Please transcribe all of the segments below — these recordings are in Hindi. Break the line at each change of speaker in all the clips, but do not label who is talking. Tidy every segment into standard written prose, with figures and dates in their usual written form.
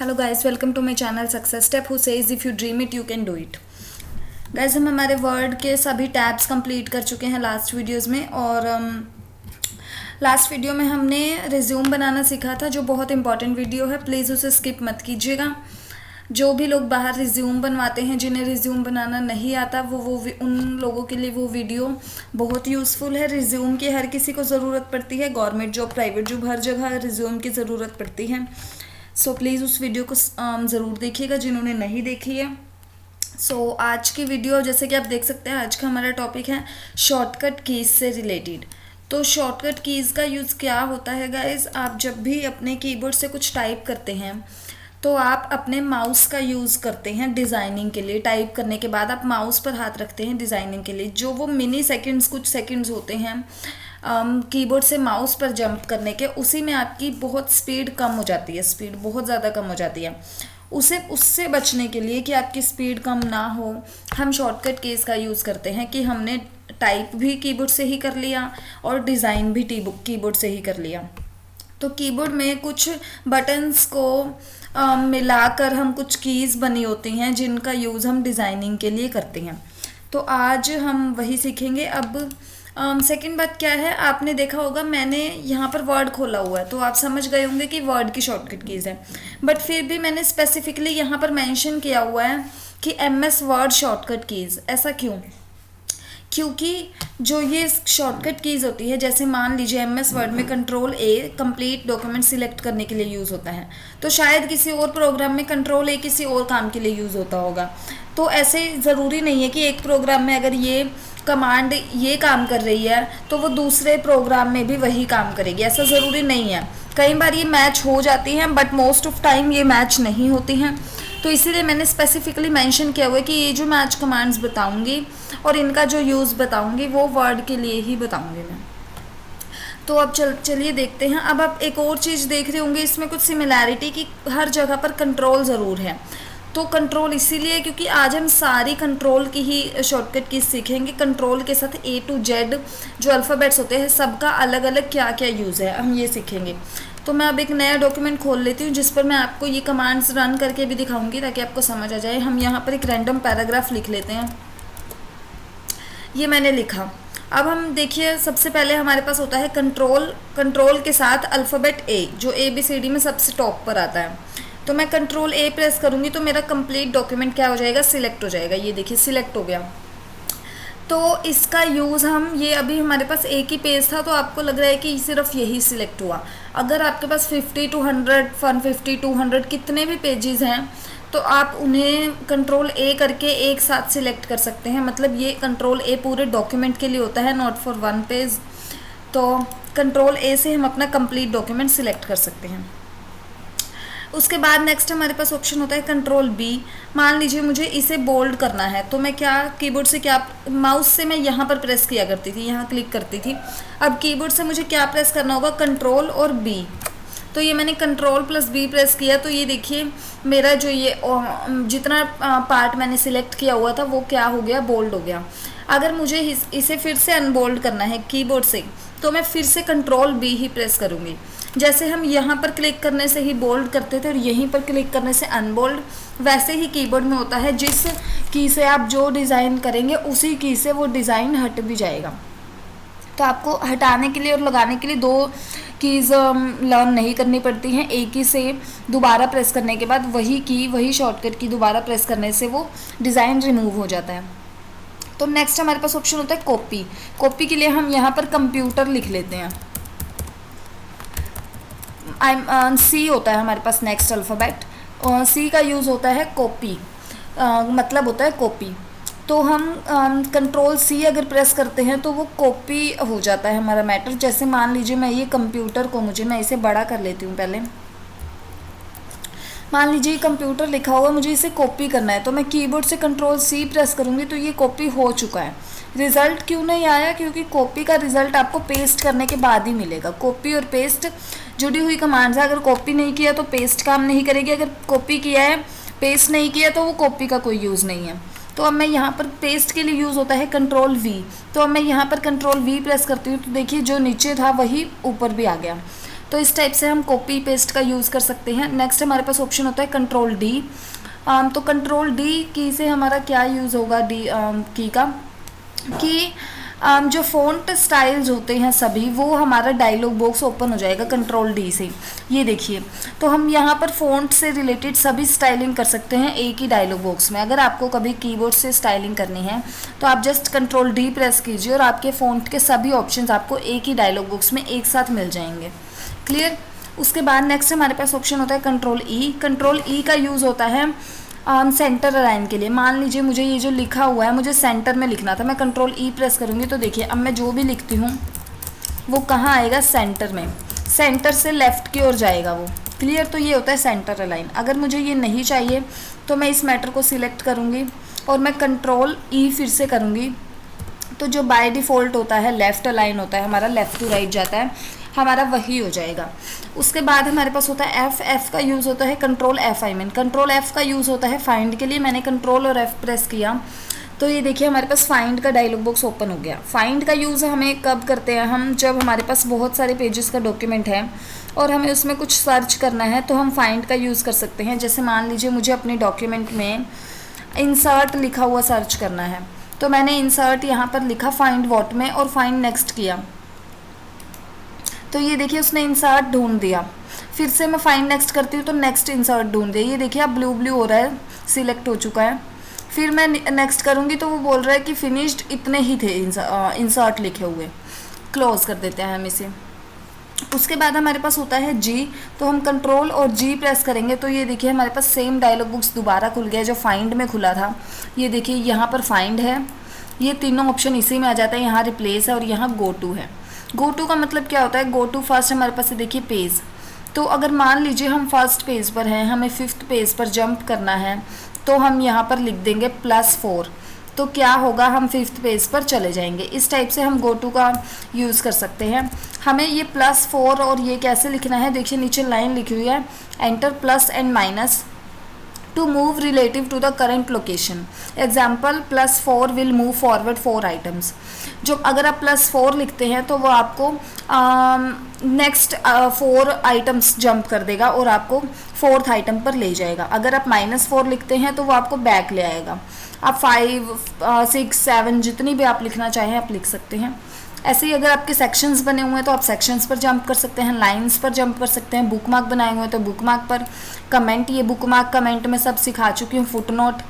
Hello guys, welcome to my channel success step who says if you dream it you can do it. Guys, हम हमारे वर्ड के सभी टैब्स कंप्लीट कर चुके हैं लास्ट वीडियोस में। और लास्ट वीडियो में हमने रिज्यूम बनाना सीखा था, जो बहुत इंपॉर्टेंट वीडियो है। प्लीज़ उसे स्किप मत कीजिएगा। जो भी लोग बाहर रिज्यूम बनवाते हैं, जिन्हें रिज्यूम बनाना नहीं आता, वो उन लोगों के लिए वो वीडियो बहुत यूज़फुल है। रिज्यूम की हर किसी को ज़रूरत पड़ती है, गवर्नमेंट जॉब, प्राइवेट जॉब, हर जगह रिज्यूम की ज़रूरत पड़ती है। सो प्लीज़ उस वीडियो को ज़रूर देखिएगा जिन्होंने नहीं देखी है। सो आज की वीडियो, जैसे कि आप देख सकते हैं, आज का हमारा टॉपिक है शॉर्टकट कीज़ से रिलेटेड। तो शॉर्टकट कीज़ का यूज़ क्या होता है गाइस? आप जब भी अपने कीबोर्ड से कुछ टाइप करते हैं तो आप अपने माउस का यूज़ करते हैं डिज़ाइनिंग के लिए। टाइप करने के बाद आप माउस पर हाथ रखते हैं डिज़ाइनिंग के लिए। जो वो मिनी सेकंड्स, कुछ सेकंड्स होते हैं कीबोर्ड से माउस पर जंप करने के, उसी में आपकी बहुत स्पीड कम हो जाती है, स्पीड बहुत ज़्यादा कम हो जाती है। उससे बचने के लिए कि आपकी स्पीड कम ना हो, हम शॉर्टकट कीज़ का यूज़ करते हैं कि हमने टाइप भी कीबोर्ड से ही कर लिया और डिज़ाइन भी कीबोर्ड से ही कर लिया। तो कीबोर्ड में कुछ बटन्स को मिलाकर हम कुछ कीज़ बनी होती हैं जिनका यूज़ हम डिज़ाइनिंग के लिए करते हैं। तो आज हम वही सीखेंगे। अब सेकंड बात क्या है, आपने देखा होगा मैंने यहाँ पर वर्ड खोला हुआ है, तो आप समझ गए होंगे कि वर्ड की शॉर्टकट कीज़ है। बट फिर भी मैंने स्पेसिफिकली यहाँ पर मेंशन किया हुआ है कि MS वर्ड शॉर्टकट कीज़। ऐसा क्यों? क्योंकि जो ये शॉर्टकट कीज़ होती है, जैसे मान लीजिए MS वर्ड में Ctrl+A कंप्लीट डॉक्यूमेंट सिलेक्ट करने के लिए यूज़ होता है, तो शायद किसी और प्रोग्राम में Ctrl+A किसी और काम के लिए यूज़ होता होगा। तो ऐसे ज़रूरी नहीं है कि एक प्रोग्राम में अगर ये कमांड ये काम कर रही है तो वो दूसरे प्रोग्राम में भी वही काम करेगी, ऐसा ज़रूरी नहीं है। कई बार ये मैच हो जाती हैं, बट मोस्ट ऑफ टाइम ये मैच नहीं होती हैं। तो इसीलिए मैंने स्पेसिफिकली मेंशन किया हुआ है कि ये जो मैं आज कमांड्स बताऊंगी और इनका जो यूज़ बताऊंगी वो वर्ड के लिए ही बताऊंगी मैं। तो अब चलिए देखते हैं। अब आप एक और चीज़ देख रहे होंगे, इसमें कुछ सिमिलैरिटी की हर जगह पर कंट्रोल ज़रूर है। तो कंट्रोल इसीलिए क्योंकि आज हम सारी कंट्रोल की ही शॉर्टकट की सीखेंगे। कंट्रोल के साथ A to Z जो अल्फ़ाबेट्स होते हैं, सबका अलग अलग क्या क्या यूज़ है, हम ये सीखेंगे। तो मैं अब एक नया डॉक्यूमेंट खोल लेती हूँ जिस पर मैं आपको ये कमांड्स रन करके भी दिखाऊंगी ताकि आपको समझ आ जाए। हम यहाँ पर एक रैंडम पैराग्राफ लिख लेते हैं। ये मैंने लिखा। अब हम देखिए, सबसे पहले हमारे पास होता है कंट्रोल के साथ अल्फ़ाबेट A, जो ABCD में सबसे टॉप पर आता है। तो मैं Ctrl+A प्रेस करूँगी तो मेरा कंप्लीट डॉक्यूमेंट क्या हो जाएगा, सिलेक्ट हो जाएगा। ये देखिए सिलेक्ट हो गया। तो इसका यूज़ हम, ये अभी हमारे पास एक ही पेज था तो आपको लग रहा है कि सिर्फ यही सिलेक्ट हुआ। अगर आपके पास 50 to 100, 150, 200 कितने भी पेजेस हैं तो आप उन्हें Ctrl+A करके एक साथ सिलेक्ट कर सकते हैं। मतलब ये Ctrl+A पूरे डॉक्यूमेंट के लिए होता है, नॉट फॉर वन पेज। तो Ctrl+A से हम अपना कंप्लीट डॉक्यूमेंट सिलेक्ट कर सकते हैं। उसके बाद नेक्स्ट हमारे पास ऑप्शन होता है Ctrl+B। मान लीजिए मुझे इसे बोल्ड करना है तो मैं क्या कीबोर्ड से, क्या माउस से मैं यहाँ पर प्रेस किया करती थी, यहाँ क्लिक करती थी। अब कीबोर्ड से मुझे क्या प्रेस करना होगा, Ctrl और B। तो ये मैंने Ctrl+B प्रेस किया तो ये देखिए मेरा जो ये जितना पार्ट मैंने सिलेक्ट किया हुआ था वो क्या हो गया, बोल्ड हो गया। अगर मुझे इसे फिर से अनबोल्ड करना है कीबोर्ड से तो मैं फिर से Ctrl+B ही प्रेस करूँगी। जैसे हम यहाँ पर क्लिक करने से ही बोल्ड करते थे और यहीं पर क्लिक करने से अनबोल्ड, वैसे ही कीबोर्ड में होता है। जिस की से आप जो डिज़ाइन करेंगे उसी की से वो डिज़ाइन हट भी जाएगा। तो आपको हटाने के लिए और लगाने के लिए दो कीज़ लर्न नहीं करनी पड़ती हैं। एक ही से दोबारा प्रेस करने के बाद वही शॉर्टकट की दोबारा प्रेस करने से वो डिज़ाइन रिमूव हो जाता है। तो नेक्स्ट हमारे पास ऑप्शन होता है कॉपी। कॉपी के लिए हम यहाँ पर कंप्यूटर लिख लेते हैं। C होता है हमारे पास नेक्स्ट अल्फ़ाबेट। C का यूज़ होता है कॉपी, मतलब होता है कॉपी। तो हम Ctrl+C अगर प्रेस करते हैं तो वो कॉपी हो जाता है हमारा मैटर। जैसे मान लीजिए मैं ये कंप्यूटर को, मैं इसे बड़ा कर लेती हूँ पहले। मान लीजिए कंप्यूटर लिखा हुआ, मुझे इसे कॉपी करना है तो मैं कीबोर्ड से Ctrl+C प्रेस करूँगी तो ये कॉपी हो चुका है। रिज़ल्ट क्यों नहीं आया? क्योंकि कॉपी का रिज़ल्ट आपको पेस्ट करने के बाद ही मिलेगा। कॉपी और पेस्ट जुड़ी हुई कमांड्स है। अगर कॉपी नहीं किया तो पेस्ट काम नहीं करेगी, अगर कॉपी किया है, पेस्ट नहीं किया तो वो कॉपी का कोई यूज़ नहीं है। तो अब मैं यहाँ पर पेस्ट के लिए यूज़ होता है Ctrl+V। तो अब मैं यहाँ पर Ctrl+V प्रेस करती हूँ तो देखिए जो नीचे था वही ऊपर भी आ गया। तो इस टाइप से हम कॉपी पेस्ट का यूज़ कर सकते हैं। नेक्स्ट हमारे पास ऑप्शन होता है कंट्रोल डी। तो कंट्रोल डी की से हमारा क्या यूज़ होगा, डी की का कि जो फ़ॉन्ट स्टाइल्स होते हैं सभी, वो हमारा डायलॉग बॉक्स ओपन हो जाएगा कंट्रोल डी से। ये देखिए, तो हम यहाँ पर फ़ॉन्ट से रिलेटेड सभी स्टाइलिंग कर सकते हैं एक ही डायलॉग बॉक्स में। अगर आपको कभी कीबोर्ड से स्टाइलिंग करनी है तो आप जस्ट कंट्रोल डी प्रेस कीजिए और आपके फ़ॉन्ट के सभी ऑप्शंस आपको एक ही डायलॉग बॉक्स में एक साथ मिल जाएंगे। क्लियर। उसके बाद नेक्स्ट हमारे पास ऑप्शन होता है कंट्रोल ई। कंट्रोल ई का यूज़ होता है सेंटर अलाइन के लिए। मान लीजिए मुझे ये जो लिखा हुआ है मुझे सेंटर में लिखना था, मैं कंट्रोल ई प्रेस करूँगी तो देखिए अब मैं जो भी लिखती हूँ वो कहाँ आएगा, सेंटर में। सेंटर से लेफ़्ट की ओर जाएगा वो। क्लियर। तो ये होता है सेंटर अलाइन। अगर मुझे ये नहीं चाहिए तो मैं इस मैटर को सिलेक्ट करूँगी और मैं कंट्रोल ई फिर से करूँगी, तो जो बाय डिफ़ॉल्ट होता है लेफ़्ट अलाइन होता है हमारा, लेफ़्ट टू राइट जाता है हमारा, वही हो जाएगा। उसके बाद हमारे पास होता है एफ़। एफ़ का यूज़ होता है control F, I mean control F का यूज़ होता है फाइंड के लिए। मैंने कंट्रोल और एफ़ प्रेस किया तो ये देखिए हमारे पास फाइंड का डायलॉग बॉक्स ओपन हो गया। फाइंड का यूज़ हमें कब करते हैं, हम जब हमारे पास बहुत सारे पेजेस का डॉक्यूमेंट है और हमें उसमें कुछ सर्च करना है तो हम फाइंड का यूज़ कर सकते हैं। जैसे मान लीजिए मुझे अपने डॉक्यूमेंट में इंसर्ट लिखा हुआ सर्च करना है, तो मैंने इंसर्ट यहाँ पर लिखा फाइंड व्हाट में और फाइंड नेक्स्ट किया, तो ये देखिए उसने इंसर्ट ढूंढ दिया। फिर से मैं फाइंड नेक्स्ट करती हूँ तो नेक्स्ट इंसर्ट ढूंढ दिया। ये देखिए अब ब्लू ब्लू हो रहा है, सिलेक्ट हो चुका है। फिर मैं नेक्स्ट करूँगी तो वो बोल रहा है कि फिनिश्ड इतने ही थे इंसर्ट लिखे हुए। क्लोज कर देते हैं हम इसे। उसके बाद हमारे पास होता है जी। तो हम कंट्रोल और जी प्रेस करेंगे तो ये देखिए हमारे पास सेम डायलॉग बॉक्स दोबारा खुल गया जो फाइंड में खुला था। ये देखिए यहाँ पर फाइंड है, ये तीनों ऑप्शन इसी में आ जाता है। यहाँ रिप्लेस है और यहाँ गो टू है। गो टू का मतलब क्या होता है, गो टू फर्स्ट हमारे पास है देखिए पेज। तो अगर मान लीजिए हम फर्स्ट पेज पर हैं, हमें 5th पेज पर जंप करना है तो हम यहाँ पर लिख देंगे +4, तो क्या होगा, हम 5th पेज पर चले जाएंगे। इस टाइप से हम गो टू का यूज़ कर सकते हैं। हमें ये +4 और ये कैसे लिखना है, देखिए नीचे लाइन लिखी हुई है, enter plus and minus to move relative to the current location. Example +4 will move forward 4 items. जो अगर आप +4 लिखते हैं तो वो आपको नेक्स्ट 4 आइटम्स जंप कर देगा और आपको 4th आइटम पर ले जाएगा। अगर आप -4 लिखते हैं तो वो आपको बैक ले आएगा। आप 5, 6, 7 जितनी भी आप लिखना चाहें आप लिख सकते हैं। ऐसे ही अगर आपके सेक्शंस बने हुए हैं तो आप सेक्शंस पर जंप कर सकते हैं, लाइंस पर जंप कर सकते हैं, बुक मार्क बनाए हुए हैं तो बुक मार्क पर, कमेंट, ये बुक मार्क कमेंट में सब सिखा चुकी हूँ, फुट नोट,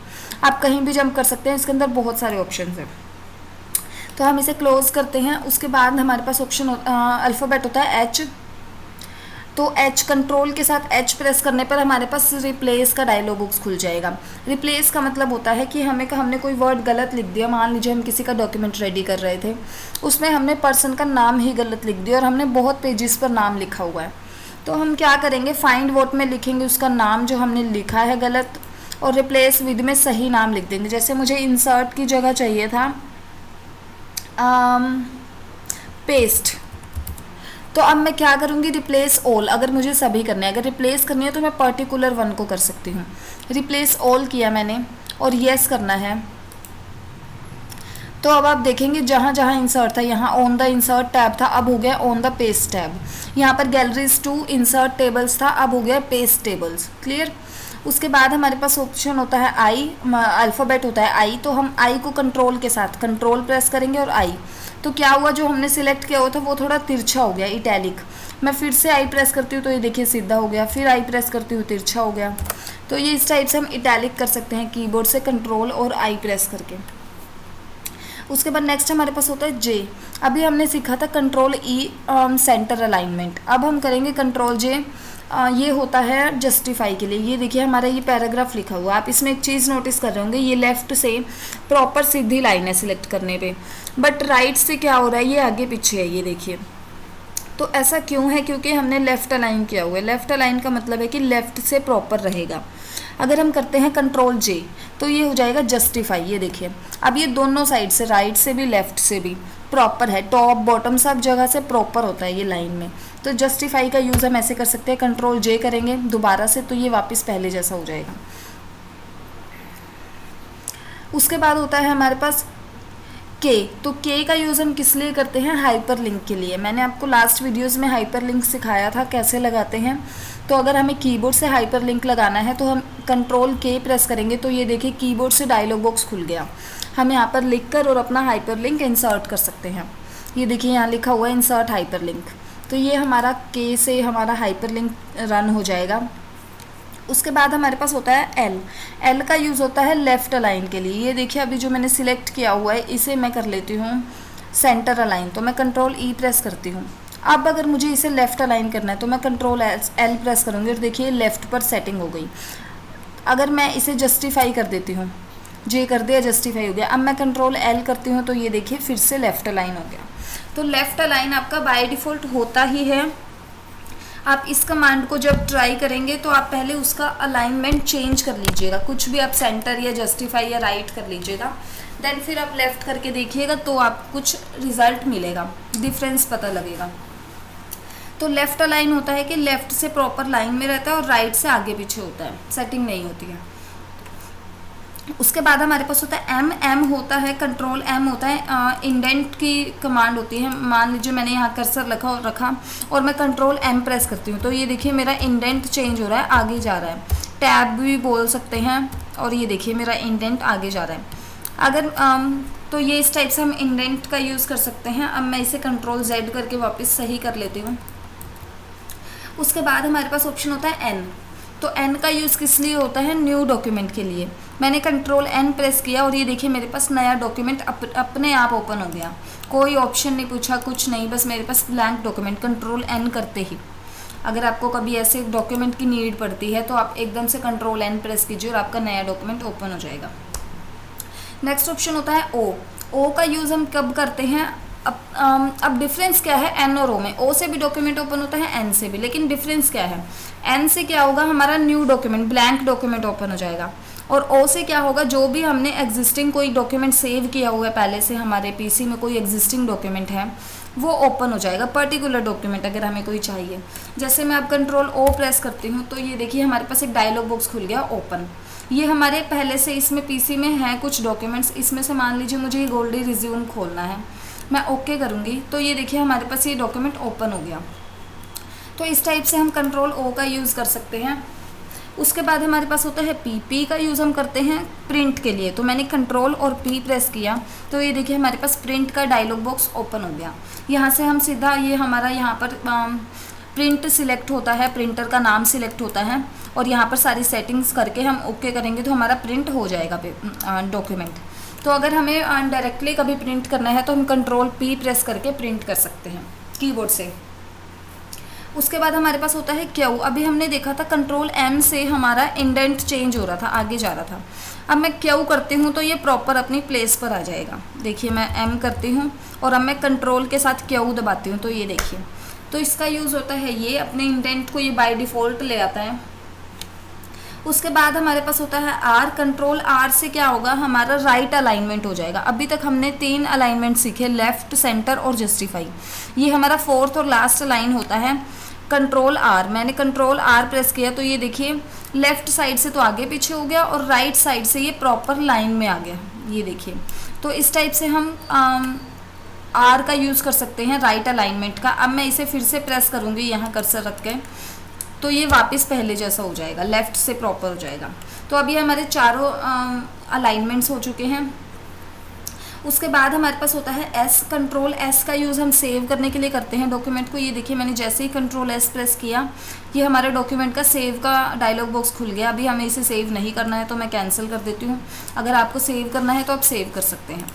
आप कहीं भी जंप कर सकते हैं। इसके अंदर बहुत सारे ऑप्शन हैं। तो हम इसे क्लोज करते हैं। उसके बाद हमारे पास ऑप्शन अल्फ़ाबेट होता है एच। तो एच, कंट्रोल के साथ एच प्रेस करने पर हमारे पास रिप्लेस का डायलॉग बॉक्स खुल जाएगा। रिप्लेस का मतलब होता है कि हमने कोई वर्ड गलत लिख दिया। मान लीजिए हम किसी का डॉक्यूमेंट रेडी कर रहे थे, उसमें हमने पर्सन का नाम ही गलत लिख दिया और हमने बहुत पेजेस पर नाम लिखा हुआ है, तो हम क्या करेंगे, फाइंड व्हाट में लिखेंगे उसका नाम जो हमने लिखा है गलत और रिप्लेस विद में सही नाम लिख देंगे। जैसे मुझे इंसर्ट की जगह चाहिए था पेस्ट, तो अब मैं क्या करूँगी, रिप्लेस ऑल। अगर मुझे सभी करने हैं, अगर रिप्लेस करनी है तो मैं पर्टिकुलर वन को कर सकती हूँ। रिप्लेस ऑल किया मैंने और येस करना है। तो अब आप देखेंगे जहाँ जहाँ इंसर्ट था, यहाँ ऑन द इंसर्ट टैब था, अब हो गया ऑन द पेस्ट टैब। यहाँ पर गैलरीज टू इंसर्ट टेबल्स था, अब हो गया पेस्ट टेबल्स। क्लियर। उसके बाद हमारे पास ऑप्शन होता है आई, अल्फ़ाबेट होता है आई। तो हम आई को कंट्रोल के साथ कंट्रोल प्रेस करेंगे और आई, तो क्या हुआ, जो हमने सिलेक्ट किया हुआ था वो थोड़ा तिरछा हो गया, इटैलिक। मैं फिर से आई प्रेस करती हूँ तो ये देखिए सीधा हो गया, फिर आई प्रेस करती हूँ तिरछा हो गया। तो ये इस टाइप से हम इटैलिक कर सकते हैं कीबोर्ड से कंट्रोल और आई प्रेस करके। उसके बाद नेक्स्ट हमारे पास होता है जे। अभी हमने सीखा था कंट्रोल ई सेंटर अलाइनमेंट, अब हम करेंगे कंट्रोल जे। ये होता है जस्टिफाई के लिए। ये देखिए हमारा ये पैराग्राफ लिखा हुआ है, आप इसमें एक चीज़ नोटिस कर रहे होंगे, ये लेफ़्ट से प्रॉपर सीधी लाइन है सिलेक्ट करने पे, बट राइट से क्या हो रहा है, ये आगे पीछे है, ये देखिए। तो ऐसा क्यों है, क्योंकि हमने लेफ़्ट अलाइन किया हुआ है। लेफ़्ट अलाइन का मतलब है कि लेफ़्ट से प्रॉपर रहेगा। अगर हम करते हैं कंट्रोल जे तो ये हो जाएगा जस्टिफाई। ये देखिए अब ये दोनों साइड से, राइट से भी लेफ़्ट से भी प्रॉपर है, टॉप बॉटम सब जगह से प्रॉपर होता है ये लाइन में। तो जस्टिफाई का यूज़ हम ऐसे कर सकते हैं, कंट्रोल जे करेंगे दोबारा से तो ये वापस पहले जैसा हो जाएगा। उसके बाद होता है हमारे पास के, तो के का यूज़ हम किस लिए करते हैं, हाइपरलिंक के लिए। मैंने आपको लास्ट वीडियोस में हाइपरलिंक सिखाया था कैसे लगाते हैं। तो अगर हमें कीबोर्ड से हाइपरलिंक लगाना है तो हम कंट्रोल के प्रेस करेंगे, तो ये देखिए कीबोर्ड से डायलॉग बॉक्स खुल गया। हम यहाँ पर लिख कर और अपना हाइपरलिंक इंसर्ट कर सकते हैं। ये देखिए यहाँ लिखा हुआ है इंसर्ट हाइपरलिंक, तो ये हमारा के से हमारा हाइपरलिंक रन हो जाएगा। उसके बाद हमारे पास होता है एल। एल का यूज़ होता है लेफ़्ट अलाइन के लिए। ये देखिए अभी जो मैंने सिलेक्ट किया हुआ है इसे मैं कर लेती हूँ सेंटर अलाइन, तो मैं कंट्रोल ई प्रेस करती हूँ। अब अगर मुझे इसे लेफ़्ट अलाइन करना है तो मैं कंट्रोल एल प्रेस करूँगी और देखिए लेफ़्ट पर सेटिंग हो गई। अगर मैं इसे जस्टिफाई कर देती हूँ, जे कर दिया, जस्टिफाई हो गया। अब मैं कंट्रोल एल करती हूँ तो ये देखिए फिर से लेफ़्ट अलाइन हो गया। तो लेफ़्ट अलाइन आपका बाय डिफ़ॉल्ट होता ही है। आप इस कमांड को जब ट्राई करेंगे तो आप पहले उसका अलाइनमेंट चेंज कर लीजिएगा, कुछ भी आप सेंटर या जस्टिफाई या राइट कर लीजिएगा, देन फिर आप लेफ़्ट करके देखिएगा तो आप कुछ रिज़ल्ट मिलेगा, डिफरेंस पता लगेगा। तो लेफ़्ट अलाइन होता है कि लेफ़्ट से प्रॉपर लाइन में रहता है और राइट से आगे पीछे होता है, सेटिंग नहीं होती है। उसके बाद हमारे पास होता है एम। एम होता है कंट्रोल एम होता है इंडेंट की कमांड होती है। मान लीजिए मैंने यहाँ कर्सर रखा और मैं कंट्रोल एम प्रेस करती हूँ तो ये देखिए मेरा इंडेंट चेंज हो रहा है, आगे जा रहा है। टैब भी बोल सकते हैं, और ये देखिए मेरा इंडेंट आगे जा रहा है। अगर तो ये इस टाइप से हम इंडेंट का यूज़ कर सकते हैं। अब मैं इसे कंट्रोल जेड करके वापस सही कर लेती हूँ। उसके बाद हमारे पास ऑप्शन होता है एन। तो एन का यूज़ किस लिए होता है, न्यू डॉक्यूमेंट के लिए। मैंने कंट्रोल एन प्रेस किया और ये देखिए मेरे पास नया डॉक्यूमेंट अपने आप ओपन हो गया। कोई ऑप्शन नहीं पूछा, कुछ नहीं, बस मेरे पास ब्लैंक डॉक्यूमेंट कंट्रोल एन करते ही। अगर आपको कभी ऐसे डॉक्यूमेंट की नीड पड़ती है तो आप एकदम से कंट्रोल एन प्रेस कीजिए और आपका नया डॉक्यूमेंट ओपन हो जाएगा। नेक्स्ट ऑप्शन होता है ओ। ओ का यूज़ हम कब करते हैं, अब डिफरेंस क्या है एन और ओ में। ओ से भी डॉक्यूमेंट ओपन होता है, एन से भी, लेकिन डिफरेंस क्या है, एन से क्या होगा, हमारा new document blank document open हो जाएगा, और ओ से क्या होगा, जो भी हमने एग्जिस्टिंग कोई डॉक्यूमेंट सेव किया हुआ है पहले से, हमारे पीसी में कोई एग्जिस्टिंग डॉक्यूमेंट है वो ओपन हो जाएगा, पर्टिकुलर डॉक्यूमेंट अगर हमें कोई चाहिए। जैसे मैं अब कंट्रोल ओ प्रेस करती हूँ तो ये देखिए हमारे पास एक डायलॉग बॉक्स खुल गया ओपन। ये हमारे पहले से इसमें पीसी में हैं कुछ डॉक्यूमेंट्स, इसमें से मान लीजिए मुझे ये गोल्डी रिज्यूम खोलना है, मैं ओके करूँगी तो ये देखिए हमारे पास ये डॉक्यूमेंट ओपन हो गया। तो इस टाइप से हम कंट्रोल ओ का यूज़ कर सकते हैं। उसके बाद हमारे पास होता है पी। पी का यूज़ हम करते हैं प्रिंट के लिए। तो मैंने कंट्रोल और पी प्रेस किया तो ये देखिए हमारे पास प्रिंट का डायलॉग बॉक्स ओपन हो गया। यहाँ से हम सीधा ये हमारा यहाँ पर प्रिंट सिलेक्ट होता है, प्रिंटर का नाम सिलेक्ट होता है, और यहाँ पर सारी सेटिंग्स करके हम ओके करेंगे तो हमारा प्रिंट हो जाएगा डॉक्यूमेंट। तो अगर हमें डायरेक्टली कभी प्रिंट करना है तो हम कंट्रोल पी प्रेस करके प्रिंट कर सकते हैं कीबोर्ड से। उसके बाद हमारे पास होता है क्यू। अभी हमने देखा था कंट्रोल एम से हमारा इंडेंट चेंज हो रहा था, आगे जा रहा था। अब मैं क्यू करती हूँ तो ये प्रॉपर अपनी प्लेस पर आ जाएगा। देखिए मैं एम करती हूँ और अब मैं कंट्रोल के साथ क्यू दबाती हूँ तो ये देखिए, तो इसका यूज़ होता है ये अपने इंडेंट को ये बाय डिफ़ॉल्ट ले आता है। उसके बाद हमारे पास होता है आर। कंट्रोल आर से क्या होगा, हमारा राइट अलाइनमेंट हो जाएगा। अभी तक हमने 3 अलाइनमेंट सीखे, लेफ़्ट, सेंटर और जस्टिफाई। ये हमारा 4th और लास्ट अलाइन होता है कंट्रोल आर। मैंने कंट्रोल आर प्रेस किया तो ये देखिए लेफ़्ट साइड से तो आगे पीछे हो गया और राइट साइड से ये प्रॉपर लाइन में आ गया, ये देखिए। तो इस टाइप से हम आर का यूज़ कर सकते हैं राइट अलाइनमेंट का। अब मैं इसे फिर से प्रेस करूँगी यहाँ कर्सर रख के तो ये वापस पहले जैसा हो जाएगा, लेफ़्ट से प्रॉपर हो जाएगा। तो अभी हमारे चारों अलाइनमेंट्स हो चुके हैं। उसके बाद हमारे पास होता है एस। कंट्रोल एस का यूज़ हम सेव करने के लिए करते हैं डॉक्यूमेंट को। ये देखिए मैंने जैसे ही कंट्रोल एस प्रेस किया ये हमारे डॉक्यूमेंट का सेव का डायलॉग बॉक्स खुल गया। अभी हमें इसे सेव नहीं करना है तो मैं कैंसिल कर देती हूँ। अगर आपको सेव करना है तो आप सेव कर सकते हैं।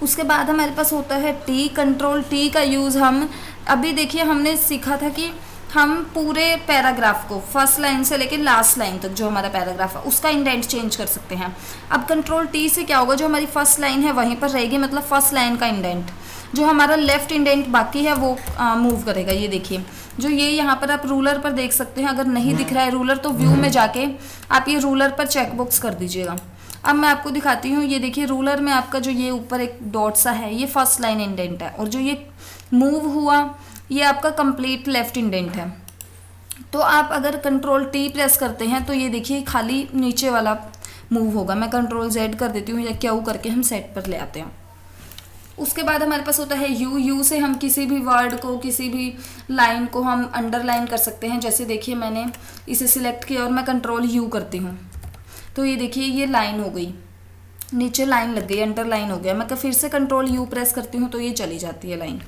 उसके बाद हमारे पास होता है टी। कंट्रोल टी का यूज़ हम अभी देखिए हमने सीखा था कि हम पूरे पैराग्राफ को फर्स्ट लाइन से लेकर लास्ट लाइन तक जो हमारा पैराग्राफ है उसका इंडेंट चेंज कर सकते हैं। अब कंट्रोल टी से क्या होगा, जो हमारी फर्स्ट लाइन है वहीं पर रहेगी, मतलब फर्स्ट लाइन का इंडेंट। जो हमारा लेफ्ट इंडेंट बाकी है वो मूव करेगा। ये देखिए जो ये यहाँ पर आप रूलर पर देख सकते हैं। अगर नहीं दिख रहा है रूलर तो व्यू में जाके आप ये रूलर पर चेकबॉक्स कर दीजिएगा। अब मैं आपको दिखाती हूँ। ये देखिए रूलर में आपका जो ये ऊपर एक डॉट सा है ये फर्स्ट लाइन इंडेंट है, और जो ये मूव हुआ ये आपका कंप्लीट लेफ्ट इंडेंट है। तो आप अगर कंट्रोल टी प्रेस करते हैं तो ये देखिए खाली नीचे वाला मूव होगा। मैं कंट्रोल Z कर देती हूँ या Q करके हम सेट पर ले आते हैं। उसके बाद हमारे पास होता है यू से हम किसी भी वर्ड को, किसी भी लाइन को हम अंडरलाइन कर सकते हैं। जैसे देखिए मैंने इसे सिलेक्ट किया और मैं कंट्रोल U करती हूँ तो ये देखिए ये लाइन हो गई, नीचे लाइन लग गई, अंडरलाइन हो गया। मैं फिर से कंट्रोल U प्रेस करती हूँ तो ये चली जाती है लाइन।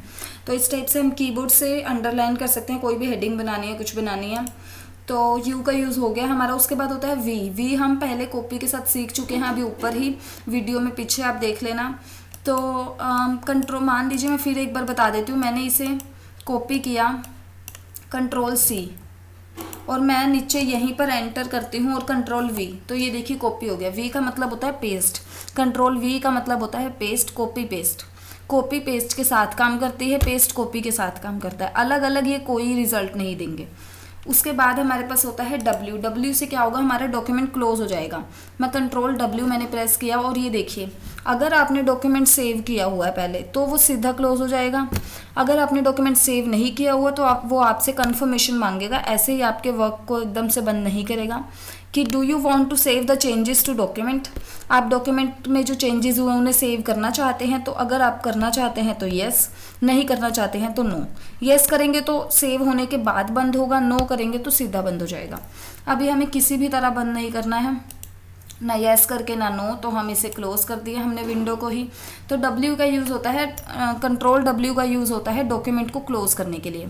तो इस टाइप से हम कीबोर्ड से अंडरलाइन कर सकते हैं, कोई भी हेडिंग बनानी है, कुछ बनानी है तो U का यूज़ हो गया हमारा। उसके बाद होता है V हम पहले कॉपी के साथ सीख चुके हैं, अभी ऊपर ही वीडियो में पीछे आप देख लेना। तो कंट्रोल, मान लीजिए मैं फिर एक बार बता देती हूँ, मैंने इसे कॉपी किया कंट्रोल C और मैं नीचे यहीं पर एंटर करती हूँ और कंट्रोल V, तो ये देखिए कॉपी हो गया। V का मतलब होता है पेस्ट, कंट्रोल V का मतलब होता है paste, copy paste. Copy paste के साथ काम करती है, पेस्ट कॉपी के साथ काम करता है, अलग अलग ये कोई रिजल्ट नहीं देंगे। उसके बाद हमारे पास होता है W से क्या होगा, हमारा डॉक्यूमेंट क्लोज हो जाएगा। मैं कंट्रोल W मैंने प्रेस किया और ये देखिए अगर आपने डॉक्यूमेंट सेव किया हुआ है पहले तो वो सीधा क्लोज हो जाएगा। अगर आपने डॉक्यूमेंट सेव नहीं किया हुआ तो वो आपसे कंफर्मेशन मांगेगा, ऐसे ही आपके वर्क को एकदम से बंद नहीं करेगा कि do you want to save the changes to document. आप डॉक्यूमेंट में जो चेंजेस हुए उन्हें सेव करना चाहते हैं, तो अगर आप करना चाहते हैं तो येस, नहीं करना चाहते हैं तो नो। येस करेंगे तो सेव होने के बाद बंद होगा, नो करेंगे तो सीधा बंद हो जाएगा। अभी हमें किसी भी तरह बंद नहीं करना है, ना येस करके ना नो, तो हम इसे क्लोज कर दिया हमने विंडो को ही। तो W का यूज़ होता है, कंट्रोल W का यूज़ होता है डॉक्यूमेंट को क्लोज करने के लिए।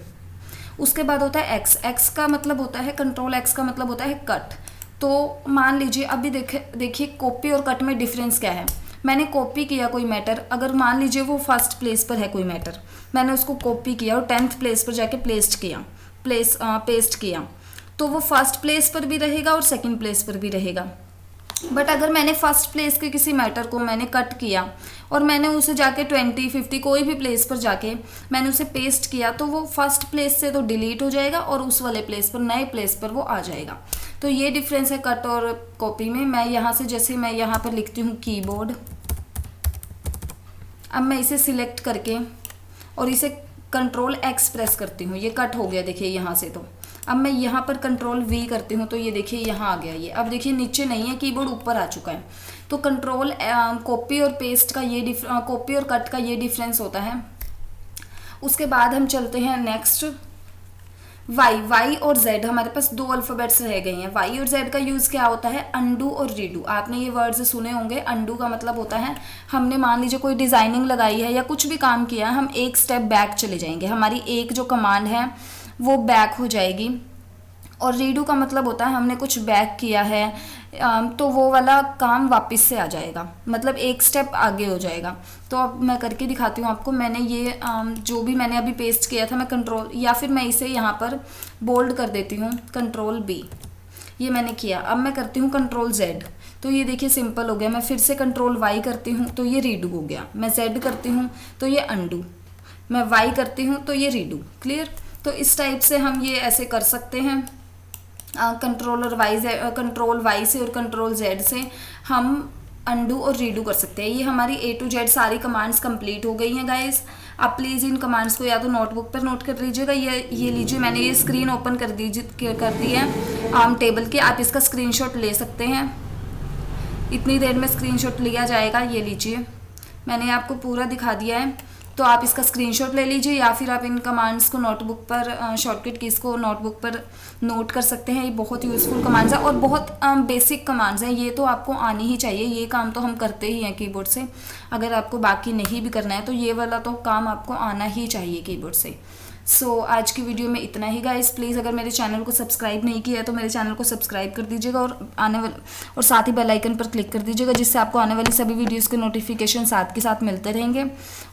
उसके बाद होता है X का मतलब होता है, कंट्रोल X का मतलब होता है कट। तो मान लीजिए अभी देखिए कॉपी और कट में डिफरेंस क्या है। मैंने कॉपी किया कोई मैटर, अगर मान लीजिए वो फर्स्ट प्लेस पर है कोई मैटर, मैंने उसको कॉपी किया और 10th प्लेस पर जाके पेस्ट किया तो वो फर्स्ट प्लेस पर भी रहेगा और सेकंड प्लेस पर भी रहेगा। बट अगर मैंने फर्स्ट प्लेस के किसी मैटर को मैंने कट किया और मैंने उसे जाके 20, 50 कोई भी प्लेस पर जाके मैंने उसे पेस्ट किया तो वो फर्स्ट प्लेस से तो डिलीट हो जाएगा और उस वाले प्लेस पर, नए प्लेस पर वो आ जाएगा। तो ये डिफरेंस है कट और कॉपी में। मैं यहाँ से, जैसे मैं यहाँ पर लिखती हूँ कीबोर्ड, अब मैं इसे सिलेक्ट करके और इसे कंट्रोल X प्रेस करती हूँ, ये कट हो गया देखिए यहाँ से। तो अब मैं यहाँ पर कंट्रोल V करती हूँ तो ये देखिए यहाँ आ गया ये। अब देखिए नीचे नहीं है कीबोर्ड, ऊपर आ चुका है। तो कंट्रोल कॉपी और पेस्ट का ये कॉपी और कट का ये डिफरेंस होता है। उसके बाद हम चलते हैं नेक्स्ट Y और Z। हमारे पास दो अल्फ़ाबेट्स रह गए हैं। Y और Z का यूज़ क्या होता है, अंडू और रीडू। आपने ये वर्ड्स सुने होंगे। अंडू का मतलब होता है हमने मान लीजिए कोई डिज़ाइनिंग लगाई है या कुछ भी काम किया है, हम एक स्टेप बैक चले जाएंगे, हमारी एक जो कमांड है वो बैक हो जाएगी। और रीडू का मतलब होता है हमने कुछ बैक किया है तो वो वाला काम वापस से आ जाएगा, मतलब एक स्टेप आगे हो जाएगा। तो अब मैं करके दिखाती हूँ आपको। मैंने ये जो भी मैंने अभी पेस्ट किया था, मैं कंट्रोल, या फिर मैं इसे यहाँ पर बोल्ड कर देती हूँ, कंट्रोल B, ये मैंने किया। अब मैं करती हूँ कंट्रोल Z, तो ये देखिए सिंपल हो गया। मैं फिर से कंट्रोल Y करती हूँ तो ये रीडू हो गया। मैं Z करती हूँ तो ये अंडू, मैं Y करती हूँ तो ये रीडू। क्लियर। तो इस टाइप से हम ये ऐसे कर सकते हैं। कंट्रोल Y से और कंट्रोल Z से हम अंडू और रीडू कर सकते हैं। ये हमारी A to Z सारी कमांड्स कंप्लीट हो गई हैं गाइस। आप प्लीज़ इन कमांड्स को या तो नोटबुक पर नोट कर लीजिएगा, ये लीजिए, मैंने ये स्क्रीन ओपन कर दी है आम टेबल की। आप इसका स्क्रीनशॉट ले सकते हैं, इतनी देर में स्क्रीनशॉट लिया जाएगा। ये लीजिए, मैंने आपको पूरा दिखा दिया है, तो आप इसका स्क्रीनशॉट ले लीजिए या फिर आप इन कमांड्स को नोटबुक पर, शॉर्टकट कीज़ को नोटबुक पर नोट कर सकते हैं। ये बहुत यूज़फुल कमांड्स हैं और बहुत बेसिक कमांड्स हैं। ये तो आपको आनी ही चाहिए, ये काम तो हम करते ही हैं कीबोर्ड से। अगर आपको बाकी नहीं भी करना है तो ये वाला तो काम आपको आना ही चाहिए कीबोर्ड से। सो आज की वीडियो में इतना ही गाइस। प्लीज़ अगर मेरे चैनल को सब्सक्राइब नहीं किया है तो मेरे चैनल को सब्सक्राइब कर दीजिएगा और साथ ही बेल आइकन पर क्लिक कर दीजिएगा, जिससे आपको आने वाली सभी वीडियोस के नोटिफिकेशन साथ के साथ मिलते रहेंगे।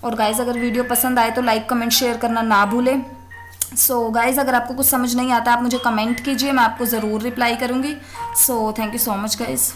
और गाइस अगर वीडियो पसंद आए तो लाइक, कमेंट, शेयर करना ना भूलें। सो गाइस अगर आपको कुछ समझ नहीं आता आप मुझे कमेंट कीजिए, मैं आपको ज़रूर रिप्लाई करूँगी। So thank you so much guys.